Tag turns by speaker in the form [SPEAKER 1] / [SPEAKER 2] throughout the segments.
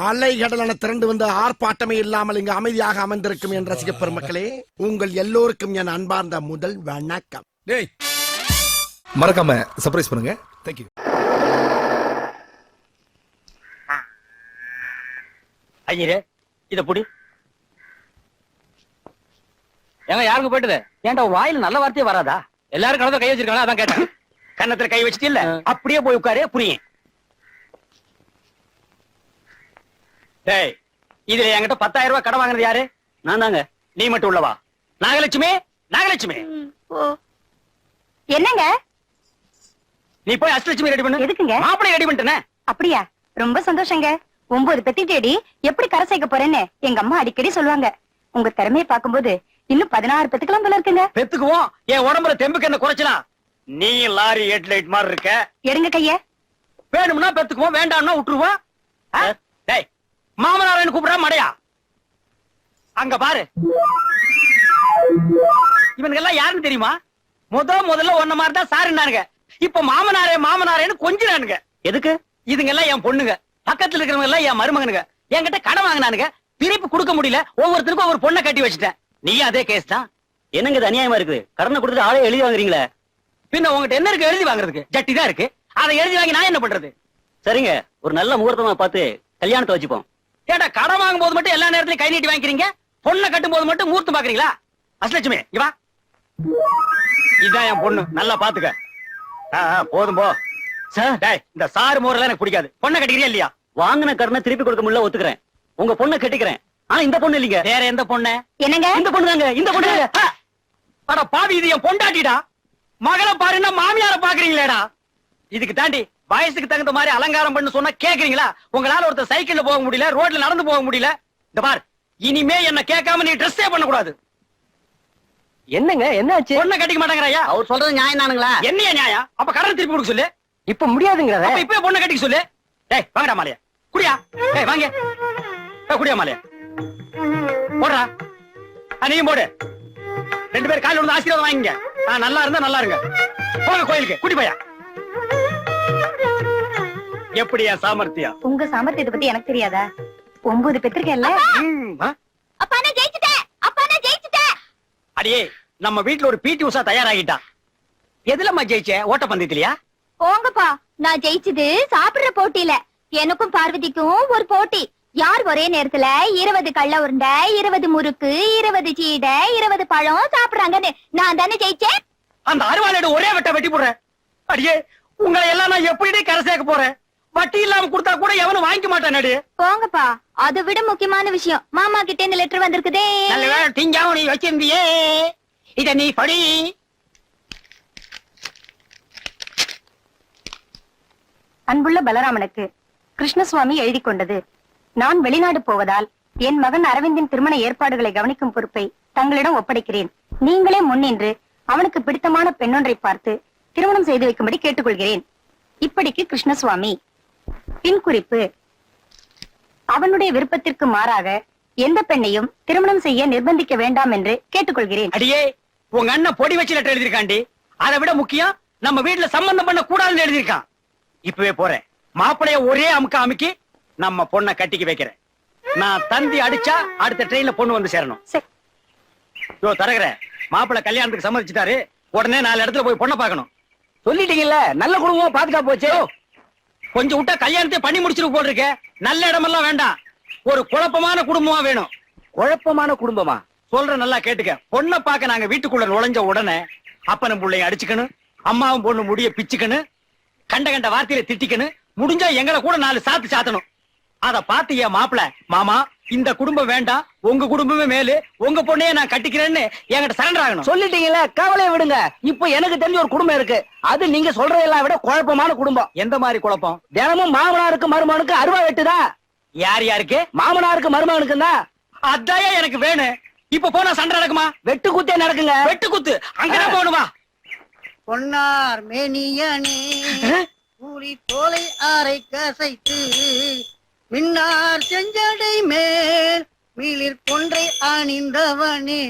[SPEAKER 1] அலைகடலான திரண்டு வந்து ஆர்ப்பாட்டமே இல்லாமல் இங்கு அமைதியாக அமர்ந்திருக்கும் என் ரசிக பெருமக்களே, உங்கள் எல்லோருக்கும் என் அன்பார்ந்த முதல் வணக்கம்.
[SPEAKER 2] டேய் மறக்காம சர்ப்ரைஸ் பண்ணுங்க. Thank you.
[SPEAKER 3] ஐயரே இத புடி. ஏங்க யாருக்கு போயிட்டது? ஏன்டா வாயில நல்ல வார்த்தையே வராதா? எல்லாரும் கணத்துல கை வச்சிருக்காங்க, அதான் கேட்டேன். கண்ணத்துல கை வச்சிட்டு இல்ல, அப்படியே போய் உட்காரு, புரியும். டேய், இதுல என்கிட்ட 10,000 ரூபாய் கடன் வாங்குறது யாரு? நான் தாங்க. நீ மட்டும் உள்ளவா? நாகலட்சுமி, நாகலட்சுமி.
[SPEAKER 4] என்னங்க?
[SPEAKER 3] நீ போய் அஷ்டலட்சுமி ரெடி பண்ணு.
[SPEAKER 4] எதுக்குங்க?
[SPEAKER 3] மாப்பிளை ரெடி பண்ணிட்டேனே.
[SPEAKER 4] அப்படியா? ரொம்ப சந்தோஷங்க. 9 பெத்தி தேடி எப்படி கரை சேர்க்க போறேன்னு எங்க அம்மா அடிக்கடி சொல்லுவாங்க. உங்க திறமையை பார்க்கும்போது இன்னும் 16 பெத்துக்கலாம் போல இருக்குங்க.
[SPEAKER 3] பெத்துக்குவோம். என் உடம்புல தெம்புக்கு என்ன குறைச்சலாம்? நீ லாரி ஹெட்லைட் மாதிரி இருக்க.
[SPEAKER 4] எடுங்க கைய.
[SPEAKER 3] வேணும்னா பெத்துக்குவோம், வேண்டாம்னா விட்டுருவோம். டேய், மாமனாரன்னு கூப்பிடுறா மடையா? அங்க பாரு. இவனுக்கு எல்லாம் யாருன்னு தெரியுமா? முதல்ல ஒன்ன மாதிரி தான் சாருன்னானுங்க. இப்ப மாமனாரே மாமனாரேன்னு கொஞ்சினானுங்க. எதுக்கு? இதுங்க எல்லாம் என் பொண்ணுங்க. பக்கத்துல இருக்கிறவங்க எல்லாம் என் மருமகனுங்க. என்கிட்ட கடன் வாங்கினானுங்க, திருப்பி கொடுக்க முடியல. ஒவ்வொருத்தருக்கும் ஒவ்வொரு பொண்ணை கட்டி வச்சுட்டேன். நீ அதே கேஸ் தான். என்னங்க இது அநியாயமா இருக்குது? கடனை கொடுத்து ஆளே எழுதி வாங்குறீங்களே. பின்ன உங்ககிட்ட என்ன இருக்கு எழுதி வாங்குறதுக்கு? ஜட்டி தான் இருக்கு. அதை எழுதி வாங்கி நான் என்ன பண்றது? சரிங்க, ஒரு நல்ல முகூர்த்தமா பார்த்து கல்யாணத்தை வச்சுப்போம். ஏடா, கடன் வாங்கும் போது மட்டும் எல்லா நேரத்திலும் கை நீட்டி வாங்கிக்கிறீங்க, பொண்ணை கட்டும் போது மட்டும் முகூர்த்தம் பாக்குறீங்களா? அஷ்டலட்சுமி இவா, இதான் என் பொண்ணு, நல்லா பாத்துக்க. போதும் போ. டேய், இந்த சாரு மோரெல்லாம் எனக்கு பிடிக்காது. பொண்ணை கட்டிக்கிறியா இல்லையா? வாங்கின கடனை திருப்பி கொடுக்க முடியல, ஒத்துக்கிறேன். உங்க பொண்ணை கட்டிக்கிறேன். ஆனா இந்த பொண்ணு இல்லீங்க. வேற எந்த பொண்ணு? என்னங்க? இந்த பொண்ணு தாங்க. இந்த பொண்ணு. அட பாவி, இது என் பொண்டாட்டிடா. மகளை பாருன்னா மாமியார பாக்குறீங்களேடா. இதுக்கு தாண்டி வயசுக்கு தகுந்த மாதிரி அலங்காரம் பண்ணு சொன்னா கேக்குறீங்களா? உங்களால ஒருத்தர் சைக்கிள்ல போக முடியல, ரோட்ல நடந்து போக முடியல. இந்த பார், இனிமே என்ன கேட்காம நீ ட்ரெஸ்ஸே பண்ண கூடாது. என்னங்க என்னாச்சு? பொண்ணை கட்டிக்க மாட்டேங்கறாயா? அவர் சொல்றது நியாயம் தானுங்களா? என்னைய நியாயம்? அப்ப கடன் திருப்பி கொடுக்க சொல்லு. இப்ப முடியாதுங்கறத. அப்ப இப்பவே பொண்ணை கட்டிக்க சொல்லு. டேய் வாங்கடா மாலையா. குடியா. டேய் வாங்க. குடியா மாலையா. போடுறா. நீயும் போடு. 2 பேர் காலையில வந்து ஆசீர்வாதம் வாங்கிங்க. நல்லா இருந்தா நல்லா இருங்க. போங்க கோயிலுக்கு. குடி போயா. எப்படியா சாமர்த்தியம்?
[SPEAKER 4] உங்க சாமர்த்தியத்தை பத்தி எனக்கு தெரியாதா? 9 பெத்திருக்கேன்ல. அப்பா நான் ஜெயிச்சிட்டேன். அப்பா நான் ஜெயிச்சிட்டேன்.
[SPEAKER 3] அடியே, நம்ம வீட்ல ஒரு பிடி உஷா தயாராகிட்டா. எதுலம்மா ஜெயிச்சே? ஓட்டப்பந்தயத்திலயா?
[SPEAKER 4] போங்கப்பா, நான் ஜெயிச்சது சாப்பிடுற போட்டியில. எனக்கும் பார்வதிக்கும் ஒரு போட்டி. யார் ஒரே நேரத்துல 20 கள்ள உருண்டை, 20 முறுக்கு, 20 சீடை, 20 பழம் சாப்பிடுறாங்கன்னு நான் தானே ஜெயிச்சேன்.
[SPEAKER 3] அந்த அருவாளோட ஒரே வெட்ட வெட்டி போடுறேன். அடியே, உங்களை எல்லாம் நான் எப்படி கரை சேர்க்க போறேன்? வட்டி இல்லாம கொடுத்தா கூட எவனும் வாங்கிக்க மாட்டானே.
[SPEAKER 4] போங்கப்பா, அதை விட முக்கியமான விஷயம், மாமா கிட்ட இந்த லெட்டர் வந்திருக்குதே.
[SPEAKER 3] நல்ல வேளை திங்காவும் நீ வச்சிருந்தியே. இத நீ படி.
[SPEAKER 4] அன்புள்ள பலராமனுக்கு கிருஷ்ணசுவாமி எழுதி கொண்டது. நான் வெளிநாடு போவதால் என் மகன் அரவிந்தின் திருமண ஏற்பாடுகளை கவனிக்கும் பொறுப்பை தங்களிடம் ஒப்படைக்கிறேன். நீங்களே முன்னின்று அவனுக்கு பிடித்தமான பெண்ணொன்றை பார்த்து திருமணம் செய்து வைக்கும்படி கேட்டுக்கொள்கிறேன். இப்படிக்கு கிருஷ்ணசுவாமி. பின் குறிப்பு: அவனுடைய விருப்பத்திற்கு மாறாக எந்த பெண்ணையும் திருமணம் செய்ய நிர்பந்திக்க வேண்டாம் என்று கேட்டுக்கொள்கிறேன்.
[SPEAKER 3] அடியே, உங்க அண்ணன் பொடி வச்சு லெட்டர் எழுதிருக்காண்டி. அதை விட முக்கியம், நம்ம வீட்டுல சம்பந்தம் பண்ண கூடாதுன்னு எழுதிருக்கான். இப்பவே போறேன். மாப்பிளைய ஒரே அமுக்க அமுக்கி நம்ம பொண்ணை கட்டிக்க வைக்கிறேன். நான் தந்தி அடிச்சா அடுத்த ட்ரெயின்ல பொண்ணு வந்து சேரணும். தரகுற மாப்பிள்ளை கல்யாணத்துக்கு சம்மதிச்சுட்டாரு. உடனே 4 இடத்துல போய் பொண்ணை பார்க்கணும். சொல்லிட்டீங்கல்ல, நல்ல குடும்பமா பாதுகாப்பு போச்சு. கொஞ்சம் விட்டா கல்யாணத்தை பண்ணி முடிச்சிட்டு போட்டிருக்க. நல்ல இடமெல்லாம் வேண்டாம், ஒரு குழப்பமான குடும்பமா வேணும். குழப்பமான குடும்பமா? சொல்ற நல்லா கேட்டுக்க. பொண்ணை பார்க்க நாங்க வீட்டுக்குள்ள நுழைஞ்ச உடனே அப்பனும் பிள்ளைய அடிச்சுக்கணும், அம்மாவும் பொண்ணு முடிய பிச்சுக்கணும், கண்ட கண்ட வார்த்தையில திட்டிக்கணும், முடிஞ்சா எங்களை கூட 4 சாத்து சாத்தணும். அத பாத்து என் மாப்பிள, மாமா இந்த குடும்பம் வேண்டாம், உங்க குடும்பமே மேலு, உங்க பொண்ணையே நான் கட்டிக்கிறேன்னு என்கிட்ட சரண்டர் ஆகணும். சொல்லிட்டீங்களா, கவலையை விடுங்க. இப்ப எனக்கு தெரிஞ்ச ஒரு குடும்பம் இருக்கு. அது நீங்க சொல்றதெல்லாம் விட குழப்பமான குடும்பம். எந்த மாதிரி குழப்பம்? தினமும் மாமனாருக்கு மருமகனுக்கு அருவா வெட்டுதா. யார் யாருக்கு? மாமனாருக்கு மருமகனுக்கு தான். அதாயே எனக்கு வேணும். இப்ப போனா சண்டை நடக்குமா? வெட்டு குத்தே நடக்குங்க. வெட்டு குத்து அங்கதான் போகணுமா?
[SPEAKER 5] பொன்னார் மேனியனே கூலி தோலை ஆரை கசைத்து மின்னார் செஞ்சடை மேல் மீளிர் கொன்றை அணிந்தவனே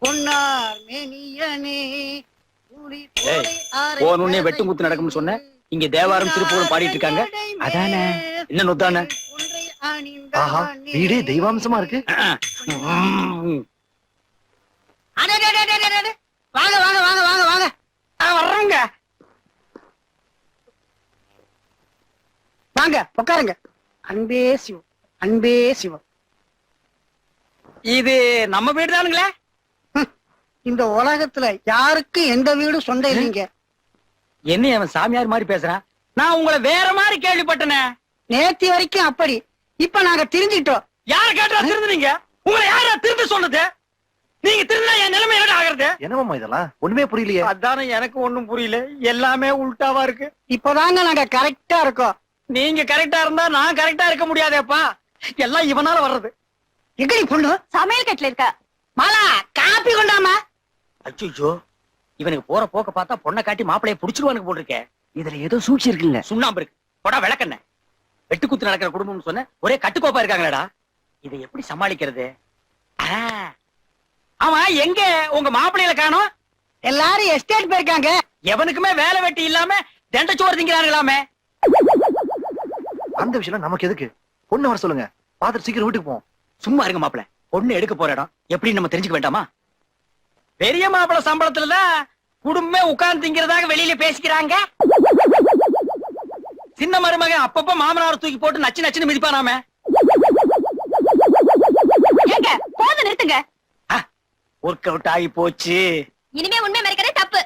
[SPEAKER 5] பொன்னார் மேனியனே கூலி தோலை ஆரை
[SPEAKER 3] வெட்டு குத்து நடக்கும்னு சொன்ன. இங்க தேவாரம் திருப்பூரம் பாடிட்டு இருக்காங்க. அதானே என்ன நொத்தானே?
[SPEAKER 5] அணிந்த
[SPEAKER 6] ஆஹா வீடே தெய்வாம்சமா இருக்கு.
[SPEAKER 5] அடே, டே, டே, டே, டே, டே. வாங்க வாங்க வாங்க வாங்க வாங்க
[SPEAKER 3] வர்றோங்க.
[SPEAKER 5] வாங்க உட்காருங்க. அன்பே சிவம், அன்பே சிவம்.
[SPEAKER 3] இது நம்ம வீடு தானுங்களே?
[SPEAKER 5] இந்த உலகத்துல யாருக்கும் எந்த வீடும் சொந்தம் இல்லைங்க.
[SPEAKER 3] என்ன அவன் சாமியார் மாதிரி பேசுறான்? நான் உங்களை வேற மாதிரி கேள்விப்பட்டனே.
[SPEAKER 5] நேத்தி வரைக்கும் அப்படி, இப்ப நாங்க தெரிஞ்சுக்கிட்டோம்.
[SPEAKER 3] யார கேட்டா திருந்துனீங்க? உங்களை யாரா திருந்து சொன்னது? நீங்க திருந்தா என் நிலைமை என்ன ஆகுறது?
[SPEAKER 6] என்னமாமா இதெல்லாம் ஒண்ணுமே புரியலையே.
[SPEAKER 3] அதானே எனக்கு ஒண்ணும் புரியல. எல்லாமே உல்டாவா இருக்கு.
[SPEAKER 5] இப்பதாங்க நாங்க கரெக்டா இருக்கோம்.
[SPEAKER 3] நீங்க கரெக்டா இருந்தா நான் கரெக்டா இருக்க முடியாதேப்பா. எல்லாம் இவனால வர்றது.
[SPEAKER 5] எங்கடி பொண்ணு?
[SPEAKER 4] சமையல் கட்டுல இருக்க.
[SPEAKER 5] மாலா காப்பி கொண்டாமா.
[SPEAKER 3] அச்சோ, இவனுக்கு போற போக்க பார்த்தா பொண்ணை காட்டி மாப்பிளைய புடிச்சிருவானுக்கு போட்டிருக்கேன். இதுல ஏதோ சூழ்ச்சி இருக்குல்ல. சுண்ணாம்பு இருக்கு. போடா விளக்கண்ண. வெட்டுக்குத்து நடக்கிற குடும்பம்னு சொன்ன ஒரே கட்டுக்கோப்பா இருக்காங்களேடா. இதை எப்படி சமாளிக்கிறது? ஆமா, எங்க உங்க மாப்பிள்ளையில காணோம்?
[SPEAKER 5] எல்லாரும் எஸ்டேட் போயிருக்காங்க.
[SPEAKER 3] எவனுக்குமே வேலை வெட்டி இல்லாம தண்டச்சோறு திங்கிறாங்களாமே.
[SPEAKER 6] அந்த விஷயம் நமக்கு எதுக்கு? பொண்ணு வர சொல்லுங்க, பாத்துட்டு சீக்கிரம் வீட்டுக்கு போவோம்.
[SPEAKER 3] சும்மா இருங்க மாப்பிள. பொண்ணு எடுக்க போற இடம் எப்படி நம்ம தெரிஞ்சுக்க வேண்டாமா? பெரிய மாப்பிள சம்பளத்துலதான் குடும்பமே உட்கார்ந்து திங்கிறதாக வெளியில பேசிக்கிறாங்க. சின்ன மருமகன் அப்பப்ப மாமனார் தூக்கி போட்டு நச்சு நச்சுன்னு மிதிப்பானாமே.
[SPEAKER 4] ஏங்க போது நிறுத்துங்க.
[SPEAKER 3] ஒர்க் அவுட் ஆகி போச்சு.
[SPEAKER 4] இனிமே உண்மை மறைக்கிறதே தப்பு.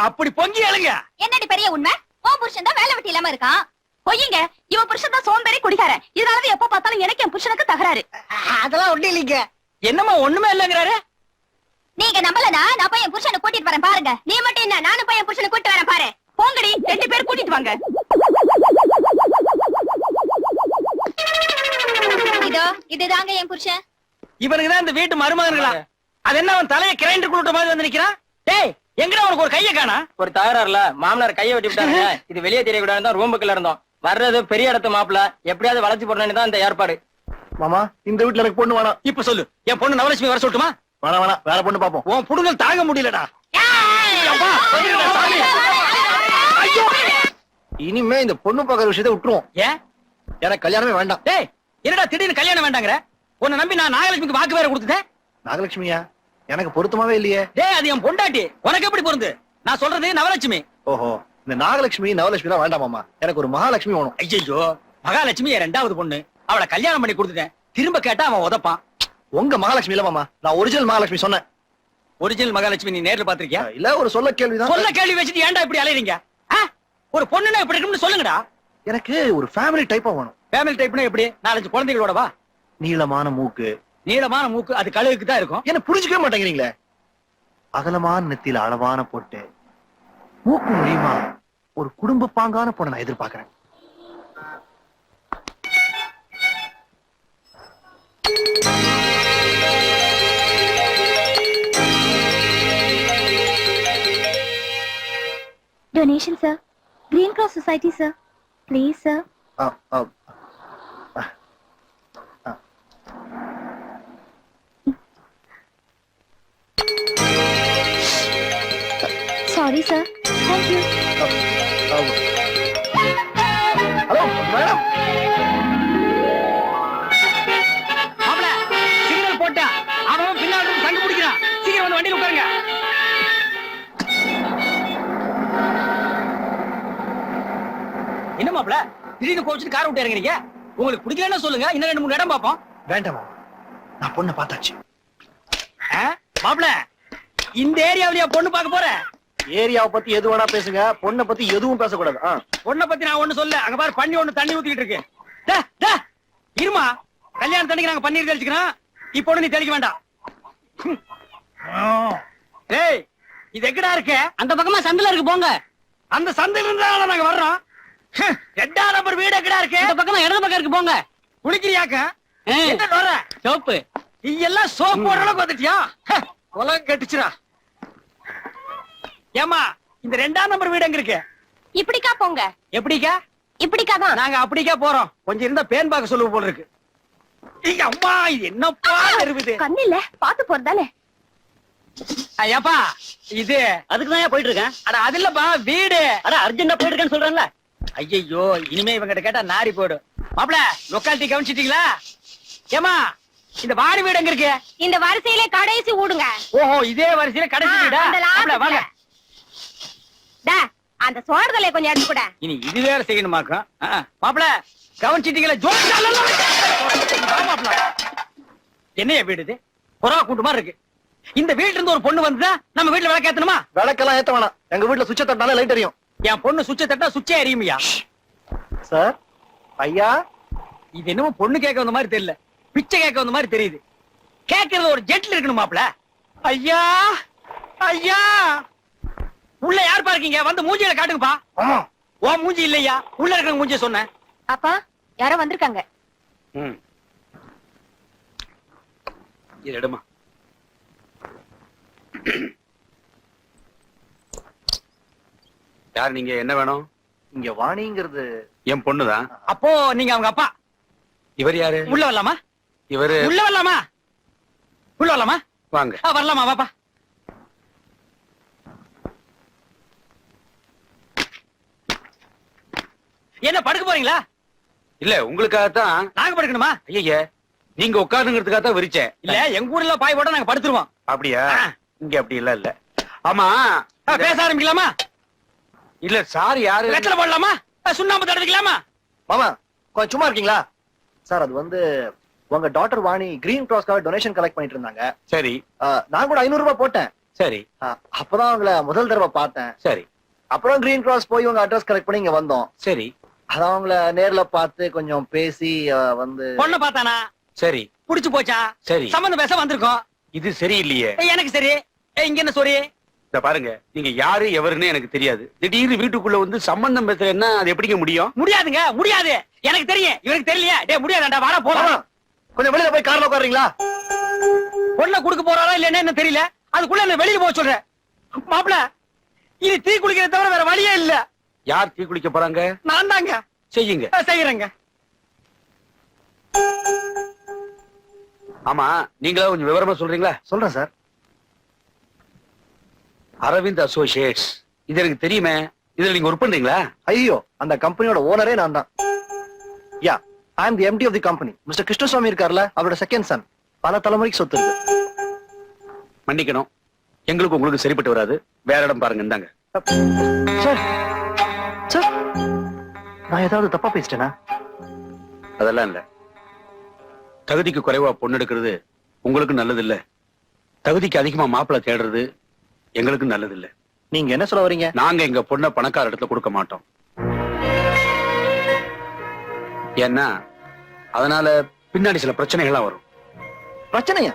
[SPEAKER 3] அப்படி பொங்கி எழுங்க.
[SPEAKER 4] என்னடி பெரிய உண்மை? உன் புருஷன் தான் வேலை வெட்டி இல்லாம இருக்கான். பொய்யுங்க. இவன் புருஷன் தான் சோம்பேறி குடிக்காரன். இதனாலதான் எப்ப பார்த்தாலும் எனக்கு என் புருஷனுக்கு தகராறு.
[SPEAKER 5] அதெல்லாம் ஒண்ணு இல்லைங்க.
[SPEAKER 3] என்னம்மா ஒண்ணுமே இல்லங்கிறாரு?
[SPEAKER 4] நீங்க நம்பலனா நான் போய் என் புருஷனை கூட்டிட்டு வரேன் பாருங்க. நீ மட்டும் என்ன, நானும் போய் என் புருஷனை கூட்டிட்டு வரேன் பாரு. போங்கடி, 2 பேர் கூட்டிட்டு வாங்க. இதோ இதுதாங்க என் புருஷன்.
[SPEAKER 3] இவனுக்கு தான் இந்த வீட்டு மருமகன்களா? அது என்ன அவன் தலையை கிரைண்டர் குளுட்ட மாதிரி வந்து நிக்கிறான்? டேய், எங்கடா உனக்கு ஒரு கைய காணா?
[SPEAKER 7] ஒரு தகராறுல மாமனார் கைய வெட்டி விட்டாங்க. இது வெளியே தெரியக்கூடாது தான் ரூமுக்குள்ள இருந்தோம். வர்றது பெரிய இடத்து மாப்பிள, எப்படியாவது வளைச்சு போடணும்னு தான் இந்த ஏற்பாடு.
[SPEAKER 6] மாமா இந்த வீட்டுல எனக்கு பொண்ணு வேணாம்.
[SPEAKER 3] இப்ப சொல்லு, என் பொண்ணு நவலட்சுமி வர சொல்லட்டுமா?
[SPEAKER 6] வேணாம் வேணாம், வேற பொண்ணு பாப்போம்.
[SPEAKER 3] உன் புடுங்கல் தாங்க முடியலடா. அப்பா, வந்துடுடா சாமி. ஐயோ!
[SPEAKER 6] இனிமே இந்த பொண்ணு பாக்குற விஷயத்தை விட்டுருவோம்.
[SPEAKER 3] ஏன்?
[SPEAKER 6] எனக்கு கல்யாணமே வேண்டாம்.
[SPEAKER 3] டேய், என்னடா திடீர்னு கல்யாணம் வேண்டாங்கற? உன்னை நம்பி நான் நாகலட்சுமிக்கு வாக்கு வேற கொடுத்துட்டேன்.
[SPEAKER 6] நாகலட்சுமியா? எனக்கு பொருத்தமாவே இல்லையே.
[SPEAKER 3] டேய், அது என் பொண்டாட்டி. உனக்கு எப்படி பொருந்து? நான் சொல்றது நவலட்சுமி.
[SPEAKER 6] ஓஹோ, இந்த நாகலட்சுமி நவலட்சுமி தான் வேண்டாம் மாமா. எனக்கு ஒரு மகாலட்சுமி வேணும்.
[SPEAKER 3] ஐயோ, மகாலட்சுமி என் 2வது பொண்ணு. அவளை கல்யாணம் பண்ணி கொடுத்துட்டேன். திரும்ப கேட்டா அவன் உதப்பான்.
[SPEAKER 6] உங்க மகாலட்சுமி இல்ல மாமா, நான் ஒரிஜினல் மகாலட்சுமி சொன்னேன்.
[SPEAKER 3] ஒரிஜினல் மகாலட்சுமி நீ நேர்ல பாத்திருக்கியா?
[SPEAKER 6] இல்ல, ஒரு சொல்ல கேள்விதான்.
[SPEAKER 3] சொல்ல கேள்வி வச்சுட்டு ஏன்டா இப்படி அலையறீங்க? ஒரு பொண்ணுனா இப்படி இருக்கும்னு சொல்லுங்கடா.
[SPEAKER 6] எனக்கு ஒரு ஃபேமிலி டைப்பா வேணும்.
[SPEAKER 3] ஃபேமிலி டைப்னா எப்படி? 4-5 குழந்தைகளோட வா.
[SPEAKER 6] நீளமான மூக்கு.
[SPEAKER 3] நீளமான மூக்கு அது கழுகுக்கு தான் இருக்கும்.
[SPEAKER 6] என்ன புரிஞ்சுக்கவே மாட்டேங்கிறீங்களே. அகலமான நெத்தியில அளவான போட்டு மூக்கு முடியுமா ஒரு குடும்ப பாங்கான பொண்ணை நான் எதிர்பார்க்கிறேன்.
[SPEAKER 4] Donation, sir. Green Cross Society, sir. Please, sir. Sorry, sir. Thank you.
[SPEAKER 6] Hello madam.
[SPEAKER 3] மாப்ள, சிக்னல் போட்டா அவன் பின்னாடி இருந்து சங்கு பிடிக்கிறான். சீக்கிரம் வந்து வண்டியில உட்காருங்க. என்ன மாப்ள, திடீர்னு கோச்சிட்டு கார் விட்டு இறங்குறீங்க? உங்களுக்கு பிடிக்கலன்னா சொல்லுங்க, இன்னும் 2-3 இடம் பாப்போம்.
[SPEAKER 6] வேண்டாம், நான் பொண்ணை பார்த்தாச்சு.
[SPEAKER 3] மாப்ள, இந்த ஏரியாவிலயா பொண்ணு பார்க்க போற?
[SPEAKER 6] ஏரியாவை பத்தி எது வேணா பேசுங்க, பொண்ணை பத்தி எதுவும் பேசக்கூடாது.
[SPEAKER 3] பொண்ணை பத்தி நான் ஒண்ணு சொல்ல. அங்க பாரு, பண்ணி ஒண்ணு தண்ணி ஊத்திட்டு இருக்கு. டே, டே, இருமா, கல்யாணத்தன்னைக்கு நாங்க பன்னீர் தெளிச்சுக்கிறோம். இப்போ நீ தெளிக்க வேண்டாம். டேய், இது எங்கடா இருக்கு?
[SPEAKER 5] அந்த பக்கமா சந்தில இருக்கு, போங்க.
[SPEAKER 3] அந்த சந்தையில இருந்தா நாங்க வர்றோம். 2ஆம் நம்பர் வீடு எங்கடா இருக்கு?
[SPEAKER 5] இந்த பக்கமா இடது பக்கம் இருக்கு, போங்க.
[SPEAKER 3] குளிக்கிறியாக்க? என்ன வர
[SPEAKER 5] சோப்பு
[SPEAKER 3] நீ எல்லாம் சோப் போடுற அளவுக்கு வந்துட்டியா? உலகம் கெட்டுச்சுடா. ஏமா, இந்த 2ஆம் நம்பர் வீடு எங்க இருக்கு?
[SPEAKER 4] இப்படிக்கா போங்க.
[SPEAKER 3] எப்படிக்கா?
[SPEAKER 4] இப்படிக்கா தான்.
[SPEAKER 3] நாங்க அப்படிக்கா போறோம். கொஞ்சம் இருந்தா பேன் பார்க்க சொல்லுவோம் போல இருக்கு. இங்க அம்மா, இது என்னப்பா இருக்குது?
[SPEAKER 4] கண்ணு இல்ல, பாத்து போறதானே.
[SPEAKER 3] ஐயாப்பா, இது
[SPEAKER 7] அதுக்கு தான் போயிட்டு இருக்கேன்.
[SPEAKER 3] அட அது இல்லப்பா, வீடு.
[SPEAKER 7] அட அர்ஜென்டா போயிட்டு இருக்கேன்னு சொல்றேன்ல.
[SPEAKER 3] ஐயோ, இனிமே இவங்கிட்ட கேட்டா நாரி போயிடும். மாப்பிள லொக்காலிட்டி கவனிச்சிட்டீங்களா? ஏமா இந்த வாடி வீடு எங்க இருக்கு?
[SPEAKER 4] இந்த வரிசையிலே கடைசி ஊடுங்க.
[SPEAKER 3] ஓஹோ, இதே வரிசையில கடைசி வீடா? மாப்பிள வாங்க.
[SPEAKER 4] அந்த சோறுதலை கொஞ்சம் எடுத்து கூட.
[SPEAKER 3] இனி இது வேற செய்யணுமாக்கும். மாப்பிள கவனிச்சிட்டீங்களா? மாப்பிள என்னைய வீடு இது? புறா கூட்டு மாதிரி இருக்கு. இந்த வீட்டுல இருந்து ஒரு பொண்ணு வந்தா நம்ம வீட்டுல விளக்கு ஏத்தணுமா?
[SPEAKER 6] விளக்கெல்லாம் ஏத்த வேணாம். எங்க வீட்டுல சுவிட்ச தட்டினாலே லைட் எரியும்.
[SPEAKER 3] என் பொண்ணு சுவிட்ச தட்டா சுவிட்சே எரியுமியா?
[SPEAKER 6] சார், ஐயா,
[SPEAKER 3] இது என்னமோ பொண்ணு கேட்க வந்த மாதிரி தெரியல, பிச்சை கேட்க வந்த மாதிரி தெரியுது. கேட்கறது ஒரு ஜெட்ல இருக்கணும் மாப்பிள. ஐயா ஐயா, உள்ள யார் பாருக்கீங்க? வந்து மூஞ்சியில காட்டுங்கப்பா. ஓ மூஞ்சி இல்லையா, உள்ள இருக்கிற மூஞ்சிய சொன்னேன்.
[SPEAKER 4] அப்பா யாரோ வந்திருக்காங்க.
[SPEAKER 3] இது எடுமா. யார் நீங்க? என்ன வேணும்?
[SPEAKER 6] இங்க வாணிங்கிறது
[SPEAKER 2] என் பொண்ணுதான்.
[SPEAKER 3] அப்போ நீங்க அவங்க அப்பா.
[SPEAKER 2] இவர் யாரு?
[SPEAKER 3] உள்ள வரலாமா?
[SPEAKER 2] இவரு
[SPEAKER 3] உள்ள வரலாமா? உள்ள வரலாமா?
[SPEAKER 2] வாங்க.
[SPEAKER 3] வரலாமா? வாப்பா. என்ன படுக்க போறீங்களா?
[SPEAKER 2] இல்ல, உங்களுக்காகத்தான்.
[SPEAKER 3] நாங்க படுக்கணுமா?
[SPEAKER 2] ஐயா, நீங்க உட்காருங்கிறதுக்காக தான் விரிச்சேன்.
[SPEAKER 3] இல்ல, எங்க ஊர்ல பாய் போட்டா நாங்க படுத்துருவோம்.
[SPEAKER 2] அப்படியா? இங்க அப்படி இல்ல. இல்ல, ஆமா,
[SPEAKER 3] பேச ஆரம்பிக்கலாமா?
[SPEAKER 2] இல்ல சார், யாரு?
[SPEAKER 3] வெத்தலை போடலாமா? சுண்ணாம்பு தடவிக்கலாமா?
[SPEAKER 6] மாமா கொஞ்சம் சும்மா இருக்கீங்களா? சார், அது வந்து உங்க டாட்டர் வாணி கிரீன் கிராஸ்க்காக டொனேஷன் கலெக்ட் பண்ணிட்டு இருந்தாங்க.
[SPEAKER 2] சரி
[SPEAKER 6] நான் கூட 500 ரூபாய் போட்டேன்.
[SPEAKER 2] சரி.
[SPEAKER 6] அப்பதான் அவங்கள முதல் தடவை பார்த்தேன்.
[SPEAKER 2] சரி.
[SPEAKER 6] அப்புறம் கிரீன் கிராஸ் போய் உங்க அட்ரஸ் கலெக்ட் பண்ணி இங்க வந்தோம்.
[SPEAKER 2] சரி.
[SPEAKER 6] அதான் அவங்கள நேர்ல பார்த்து கொஞ்சம் பேசி வந்து.
[SPEAKER 3] பொண்ணு பார்த்தானா?
[SPEAKER 2] சரி.
[SPEAKER 3] புடிச்சு போச்சா?
[SPEAKER 2] சரி.
[SPEAKER 3] சம்பந்தம் பேச வந்திருக்கோம்.
[SPEAKER 2] இது சரியில்லையே.
[SPEAKER 3] எனக்கு சரி. இங்க என்ன சொரி?
[SPEAKER 2] இத பாருங்க, நீங்க யாரு எவருன்னு எனக்கு தெரியாது. திடீர்னு வீட்டுக்குள்ள வந்து சம்பந்தம் பேசுறேன்னா அது எப்படிங்க முடியும்?
[SPEAKER 3] முடியாதுங்க, முடியாது. எனக்கு தெரியும், இவனுக்கு தெரியலையா? டேய் முடியாதுடா, வாடா போலாம்.
[SPEAKER 6] கொஞ்சம் வெளியில போய் கார்ல உட்காருங்களா?
[SPEAKER 3] பொண்ணை குடுக்க போறாரா இல்லன்னா என்ன தெரியல. அதுக்குள்ள என்ன வெளியில போக சொல்றேன். மாப்பிள, இது தீ குளிக்கிறத தவிர வேற வழியே இல்ல.
[SPEAKER 2] யார் தீ குளிக்க போறாங்க?
[SPEAKER 3] நான் தாங்க.
[SPEAKER 2] செய்யுங்க.
[SPEAKER 3] செய்யறேங்க.
[SPEAKER 2] ஆமா, நீங்களா கொஞ்சம் விவரமா சொல்றீங்களா?
[SPEAKER 6] சொல்றேன் சார்.
[SPEAKER 2] அரவிந்த் அசோசியேட்ஸ், இது எனக்கு தெரியுமே. இதுல நீங்க ஒர்க் பண்றீங்களா?
[SPEAKER 6] ஐயோ, அந்த கம்பெனியோட ஓனரே நான் தான். Yeah, I am the MD of the company. Mister Krishnaswamy இருக்கார்ல, அவரோட செகண்ட் சன். பல தலைமுறைக்கு சொத்து இருக்கு.
[SPEAKER 2] மன்னிக்கணும், எங்களுக்கு உங்களுக்கு சரிப்பட்டு வராது. வேற இடம் பாருங்க. இந்தாங்க.
[SPEAKER 6] சார், சார், நான் ஏதாவது தப்பா பேசிட்டேனா?
[SPEAKER 2] அதெல்லாம் இல்ல. தகுதிக்கு குறைவா பொண்ணு எடுக்கிறது உங்களுக்கு நல்லது இல்ல. தகுதிக்கு அதிகமா மாப்பிள்ளை தேடுறது எங்களுக்கு நல்லது இல்ல.
[SPEAKER 6] நீங்க என்ன சொல்ல வரீங்க?
[SPEAKER 2] நாங்க எங்க பொண்ணை பணக்கார இடத்துல கொடுக்க மாட்டோம். ஏன்னா அதனால பின்னாடி சில பிரச்சனைகள்லாம் வரும்.
[SPEAKER 6] பிரச்சனையா?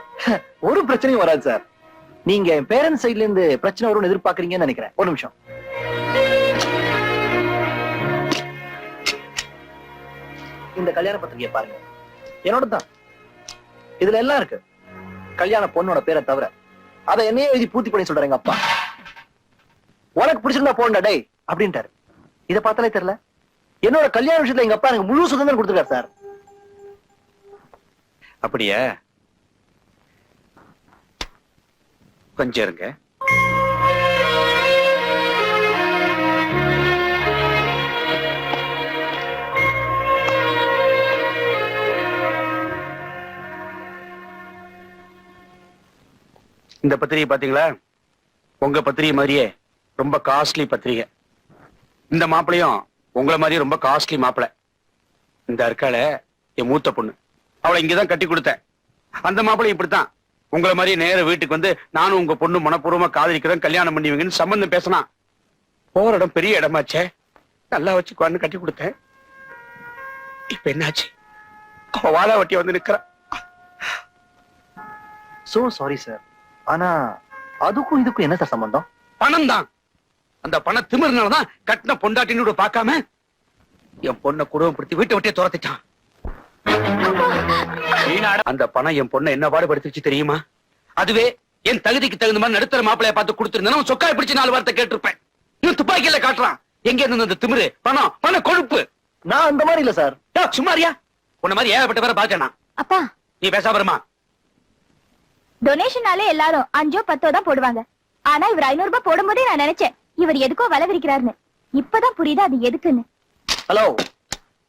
[SPEAKER 6] ஒரு பிரச்சனையும் வராது சார். நீங்க பேரண்ட்ஸ் சைடுல இருந்து பிரச்சனை வரும்னு எதிர்பார்க்கறீங்கன்னு நினைக்கிறேன். ஒரு நிமிஷம். இந்த கல்யாண பத்திரிகையை பாருங்க, என்னோட தான். இதுல எல்லாம் இருக்கு, கல்யாண பொண்ணோட பேரை தவிர. அதை என்னையே எழுதி பூர்த்தி பண்ணி சொல்றாரு எங்க அப்பா. உனக்கு பிடிச்சிருந்தா போண்டா டேய் அப்படின்ட்டாரு. இத பார்த்தாலே தெரியல, என்னோட கல்யாண விஷயத்துல எங்க அப்பா எனக்கு முழு சுதந்திரம் கொடுத்துருக்காரு சார்.
[SPEAKER 2] அப்படியே கொஞ்சம் இருங்க. இந்த பத்திரிகை பாத்தீங்களா? உங்க பத்திரிகை மாதிரியே ரொம்ப காஸ்ட்லி பத்திரிகை. இந்த மாப்பிளையும் உங்களை மாதிரியே ரொம்ப காஸ்ட்லி மாப்பிளை. இந்த இருக்கால என் மூத்த பொண்ணு, அவளை இங்கதான் கட்டி கொடுத்தேன். அந்த மாப்பிளை இப்படித்தான் உங்களை மாதிரியே நேர வீட்டுக்கு வந்து நானும் உங்க பொண்ணு மனப்பூர்வமா காதலிக்கிறேன், கல்யாணம் பண்ணுவீங்கன்னு சம்பந்தம் பேசினான். போற இடம் பெரிய இடமாச்சே, நல்லா வச்சு கட்டி கொடுத்தேன். இப்ப என்னாச்சு? அவ வாழ வட்டி வந்து நிக்கிறான்.
[SPEAKER 6] So sorry sir. ஆனா அதுக்கும் இதுக்கும் என்ன சார் சம்பந்தம்?
[SPEAKER 2] பணம் தான். அந்த பண திமிர்னாலதான் கட்டின பொண்டாட்டின்னு பார்க்காம என் பொண்ணை குடும்பப்படுத்தி வீட்டை விட்டே துரத்திட்டான். அந்த பணம் என் பொண்ணை என்ன பாடுபடுத்திச்சு தெரியுமா? அதுவே என் தகுதிக்கு தகுந்த மாதிரி நடுத்தர மாப்பிளைய பார்த்து கொடுத்திருந்தேன், சொக்காய் பிடிச்சு 4 வார்த்தை கேட்டிருப்பேன். இன்னும் துப்பாக்கியில காட்டுறான். எங்க இருந்து அந்த திமிரு, பண கொழுப்பு?
[SPEAKER 6] நான் அந்த மாதிரி இல்ல சார்.
[SPEAKER 2] சும்மாரியா? உன்ன மாதிரி ஏகப்பட்ட பேரை பாக்கணா.
[SPEAKER 4] அப்பா,
[SPEAKER 2] நீ பேசாம
[SPEAKER 4] டொனேஷனாலே எல்லாரும் 5 or 10 தான் போடுவாங்க. ஆனா இவர் 500 ரூபாய் போடும்போதே நான் நினைச்சேன் இவர் எதுக்கோ வலை விரிக்கிறாருன்னு. இப்பதான் புரியுது அது எதுக்குன்னு.
[SPEAKER 6] ஹலோ,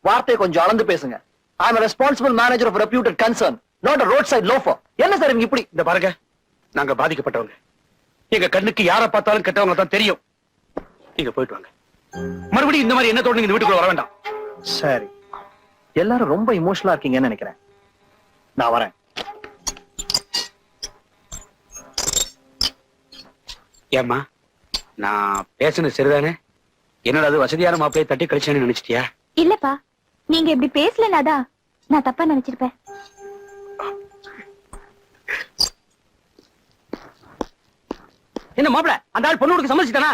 [SPEAKER 6] வார்த்தையை கொஞ்சம் அளந்து பேசுங்க. I am responsible manager of reputed concern, not a roadside loafer. என்ன சார் இவங்க இப்படி?
[SPEAKER 2] இந்த பாருங்க, நாங்க பாதிக்கப்பட்டவங்க. எங்க கண்ணுக்கு யாரை பார்த்தாலும் கெட்டவங்க தான் தெரியும். நீங்க போயிட்டு வாங்க. மறுபடியும் இந்த மாதிரி எண்ணத்தோட நீங்க இந்த வீட்டுக்குள்ள வர வேண்டாம்.
[SPEAKER 6] சரி, எல்லாரும் ரொம்ப இமோஷனலா இருக்கீங்கன்னு நினைக்கிறேன். நான் வரேன்.
[SPEAKER 2] ஏம்மா, நான் பேசுனது சரிதானே? என்னடா அது வசதியான மாப்பிளையை தட்டி கழிச்சேன்னு நினைச்சிட்டியா?
[SPEAKER 4] இல்லப்பா, நீங்க இப்படி பேசலனாதான் நான் தப்பா நினைச்சிருப்பேன்.
[SPEAKER 3] என்ன மாப்பிள, அந்த ஆள் பொண்ணு சம்மதிச்சிட்டானா?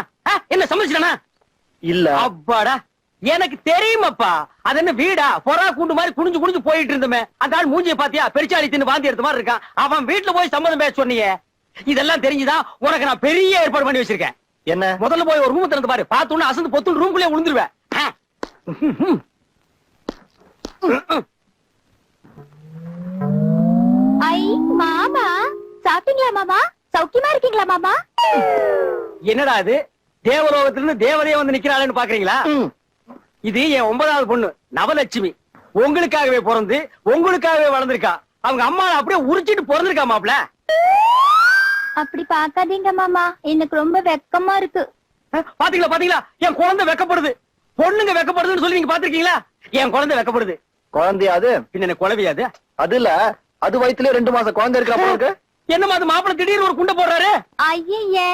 [SPEAKER 3] என்ன சம்மதிச்சிட்டானா?
[SPEAKER 6] இல்ல.
[SPEAKER 3] அப்பாடா, எனக்கு தெரியுமாப்பா. அது என்ன வீடா? பொறா கூண்டு மாதிரி குனிஞ்சு குனிஞ்சு போயிட்டு இருந்தமே. அந்த ஆள் மூஞ்சியை பாத்தியா? பெருச்சாளி தின்னு வாந்தி எடுத்த மாதிரி இருக்கான். அவன் வீட்டுல போய் சம்மதம் பேச சொன்னீங்க. இதெல்லாம் தெரிஞ்சுதான் உனக்கு நான் பெரிய ஏற்பாடு பண்ணி வச்சிருக்கேன்.
[SPEAKER 6] என்ன?
[SPEAKER 3] முதல்ல போய் ஒரு ரூம் திறந்து பாரு. பார்த்தோன்னு அசந்து பொத்து ரூம்குள்ளே விழுந்துருவேன்.
[SPEAKER 4] ஐ மாமா, சாப்பிட்டீங்களா மாமா? சௌக்கியமா இருக்கீங்களா மாமா?
[SPEAKER 3] என்னடா இது, தேவலோகத்திலிருந்து தேவதையே வந்து நிக்கிறாளேன்னு பாக்குறீங்களா? இது என் 9வது பொண்ணு நவலட்சுமி. உங்களுக்காகவே பிறந்து உங்களுக்காகவே வளர்ந்திருக்கா. அவங்க அம்மா அப்படியே உரிச்சிட்டு பிறந்திருக்கா மாப்ள.
[SPEAKER 4] அப்படி பாக்காதீங்க மாமா, எனக்கு ரொம்ப வெக்கமா இருக்கு.
[SPEAKER 3] பாத்தீங்களா பாத்தீங்களா, என் குழந்தை வெக்கப்படுது. பொண்ணுங்க வெக்கப்படுதுன்னு சொல்லி நீங்க பாத்திருக்கீங்களா? என் குழந்தை வெக்கப்படுது.
[SPEAKER 6] குழந்தையா அது?
[SPEAKER 3] பின்ன குழவையாது?
[SPEAKER 6] அது இல்ல, அது வயித்துல 2 மாசம் குழந்தை இருக்கிற.
[SPEAKER 3] என்னமா அது மாப்பிள திடீர்னு ஒரு குண்டை போடுறாரு?
[SPEAKER 4] ஐயே,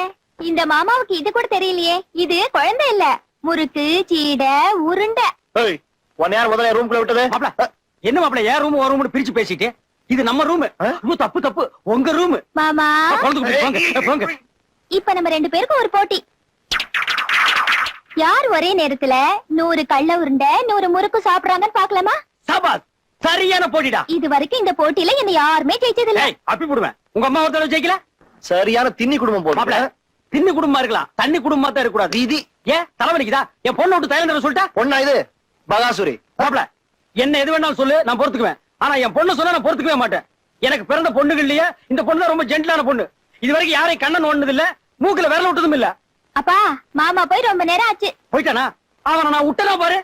[SPEAKER 4] இந்த மாமாவுக்கு இது கூட தெரியலையே. இது குழந்தை இல்ல, முறுக்கு சீடை உருண்டை.
[SPEAKER 6] உன்னை யார் முதல்ல ரூம்குள்ள விட்டது?
[SPEAKER 3] மாப்ள, என்ன மாப்பிள ஏன் ரூம் ஒரு ரூம்னு பிரிச்சு பேசிட்டு? இது நம்ம ரூம். தப்பு தப்பு, உங்க ரூம்.
[SPEAKER 4] மாமா,
[SPEAKER 3] போங்க.
[SPEAKER 4] இப்ப நம்ம 2 பேருக்கும் ஒரு போட்டி. யார் ஒரே நேரத்துல 100 கள்ள உருண்டை 100 முறுக்கு சாப்பிடுறாங்கன்னு பாக்கலாமா?
[SPEAKER 3] சபாஸ், சரியான போட்டிடா.
[SPEAKER 4] இது வரைக்கும் இந்த போட்டியில என்ன யாருமே ஜெயிச்சது இல்ல.
[SPEAKER 3] அப்படி போடுவேன். உங்க அம்மா ஒருத்தர ஜெயிக்கல?
[SPEAKER 6] சரியான தின்னி குடும்பம்
[SPEAKER 3] மாப்ள,
[SPEAKER 6] போட்டு.
[SPEAKER 3] தின்னு குடும்பமா இருக்கலாம், தண்ணி குடும்பமா தான் இருக்க கூடாது.
[SPEAKER 6] இது
[SPEAKER 3] ஏன் தலைவலிக்குதா? என் பொண்ணு விட்டு தைலம் தர சொல்லிட்டா?
[SPEAKER 6] பொண்ணா இது? பகாசுரி.
[SPEAKER 3] மாப்ள, என்ன எது வேணாலும் சொல்லு, நான் பொறுத்துக்குவேன். ஆனா என் பொண்ணு சொன்னா நான் பொறுத்துக்கவே மாட்டேன். எனக்கு பிறந்த பொண்ணுகள் இல்லையே, இந்த பொண்ணு தான் ரொம்ப ஜென்டிலான பொண்ணு. இது வரைக்கும் யாரையும் கண்ணன் ஒண்ணது இல்ல, மூக்குல விரல விட்டதும் இல்ல.
[SPEAKER 4] அப்பா, மாமா போய் ரொம்ப நேரம் ஆச்சு.
[SPEAKER 3] போயிட்டானா? அவனை நான் விட்டனா பாரு.